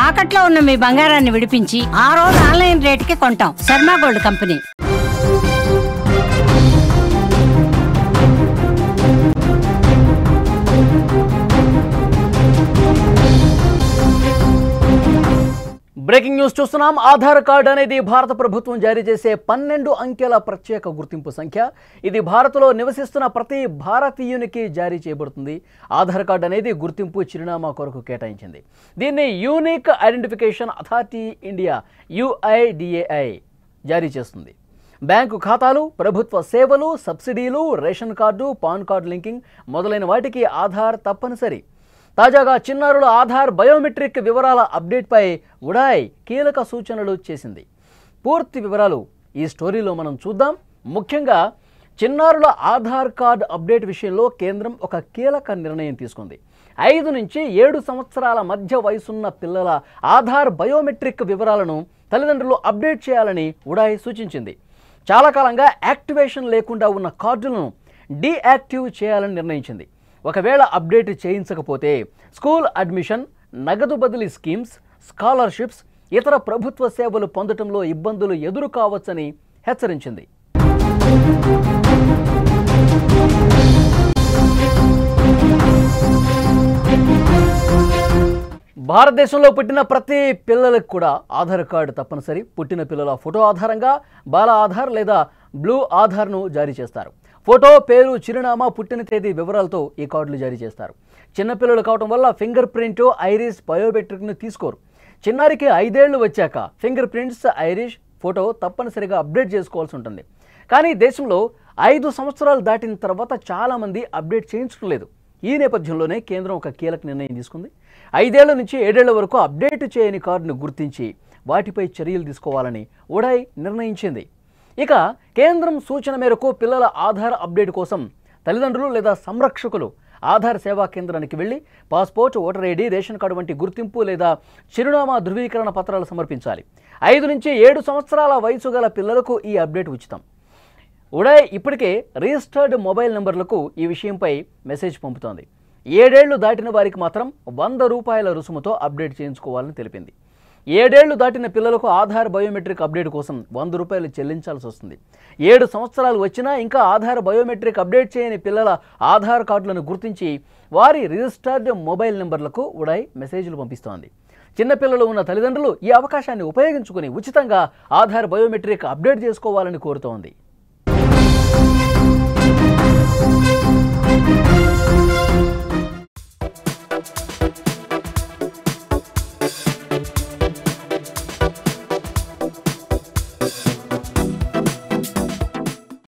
తాకట్లో ఉన్న మీ బంగారాన్ని విడిపించి ఆ రోజు ఆన్లైన్ రేటుకి కొంటాం. Sharma gold company. Breaking news చూస్తున్నాం. ఆధార్ కార్డు అనేది భారత ప్రభుత్వం జారీ చేసే 12 అంకెల ప్రత్యేక గుర్తింపు సంఖ్య. ఇది భారత్లో నివసిస్తున్న ప్రతి భారతీయునికి జారీ చేయబడుతుంది. ఆధార్ కార్డు అనేది గుర్తింపు చిరునామా కొరకు కేటాయించింది. దీన్ని unique identification authority India UIDAI జారీ చేస్తుంది. బ్యాంకు ఖాతాలు, ప్రభుత్వ సేవలు, సబ్సిడీలు, ration card, pan card linking మొదలైన వాటికి ఆధార్ తప్పనిసరి. తాజాగా చిన్నారుల ఆధార్ బయోమెట్రిక్ వివరాల అప్డేట్పై ఉడాయ్ కీలక సూచనలు చేసింది. పూర్తి వివరాలు ఈ స్టోరీలో మనం చూద్దాం. ముఖ్యంగా చిన్నారుల ఆధార్ కార్డు అప్డేట్ విషయంలో కేంద్రం ఒక కీలక నిర్ణయం తీసుకుంది. 5 నుంచి 7 సంవత్సరాల మధ్య వయసున్న పిల్లల ఆధార్ బయోమెట్రిక్ వివరాలను తల్లిదండ్రులు అప్డేట్ చేయాలని ఉడాయ్ సూచించింది. చాలా కాలంగా యాక్టివేషన్ లేకుండా ఉన్న కార్డులను డీయాక్టివ్ చేయాలని నిర్ణయించింది. ఒకవేళ అప్డేట్ చేయించకపోతే స్కూల్ అడ్మిషన్, నగదు బదిలీ స్కీమ్స్, స్కాలర్షిప్స్, ఇతర ప్రభుత్వ సేవలు పొందడంలో ఇబ్బందులు ఎదురు కావచ్చని హెచ్చరించింది. భారతదేశంలో పుట్టిన ప్రతి పిల్లలకు కూడా ఆధార్ కార్డు తప్పనిసరి. పుట్టిన పిల్లల ఫోటో ఆధారంగా బాల ఆధార్ లేదా బ్లూ ఆధార్ను జారీ చేస్తారు. ఫోటో, పేరు, చిరునామా, పుట్టిన తేదీ వివరాలతో ఈ కార్డులు జారీ చేస్తారు. చిన్నపిల్లలు కావడం వల్ల ఫింగర్ ప్రింట్, ఐరిస్ బయోమెట్రిక్ను తీసుకోరు. చిన్నారికి 5 ఏళ్లు వచ్చాక ఫింగర్ ప్రింట్స్, ఐరిష్, ఫోటో తప్పనిసరిగా అప్డేట్ చేసుకోవాల్సి ఉంటుంది. కానీ దేశంలో 5 సంవత్సరాలు దాటిన తర్వాత చాలామంది అప్డేట్ చేయించడం లేదు. ఈ నేపథ్యంలోనే కేంద్రం ఒక కీలక నిర్ణయం తీసుకుంది. 5 ఏళ్ల నుంచి 7 ఏళ్ల వరకు అప్డేట్ చేయని కార్డును గుర్తించి వాటిపై చర్యలు తీసుకోవాలని ఉడాయ్ నిర్ణయించింది. ఇక కేంద్రం సూచన మేరకు పిల్లల ఆధార్ అప్డేట్ కోసం తల్లిదండ్రులు లేదా సంరక్షకులు ఆధార్ సేవా కేంద్రానికి వెళ్లి passport, voter ID, ration card వంటి గుర్తింపు లేదా చిరునామా ధృవీకరణ పత్రాలు సమర్పించాలి. 5 నుంచి 7 సంవత్సరాల వయసు గల పిల్లలకు ఈ అప్డేట్ ఉచితం. ఉడాయ్ ఇప్పటికే రిజిస్టర్డ్ మొబైల్ నెంబర్లకు ఈ విషయంపై మెసేజ్ పంపుతోంది. 7 ఏళ్లు దాటిన వారికి మాత్రం ₹100 రుసుముతో అప్డేట్ చేయించుకోవాలని తెలిపింది. 7 ఏళ్లు దాటిన పిల్లలకు ఆధార్ బయోమెట్రిక్ అప్డేట్ కోసం ₹100 చెల్లించాల్సి వస్తుంది. 7 సంవత్సరాలు వచ్చినా ఇంకా ఆధార్ బయోమెట్రిక్ అప్డేట్ చేయని పిల్లల ఆధార్ కార్డులను గుర్తించి వారి రిజిస్టర్డ్ మొబైల్ నెంబర్లకు ఉడాయ్ మెసేజ్లు పంపిస్తోంది. చిన్నపిల్లలు ఉన్న తల్లిదండ్రులు ఈ అవకాశాన్ని ఉపయోగించుకుని ఉచితంగా ఆధార్ బయోమెట్రిక్ అప్డేట్ చేసుకోవాలని కోరుతోంది.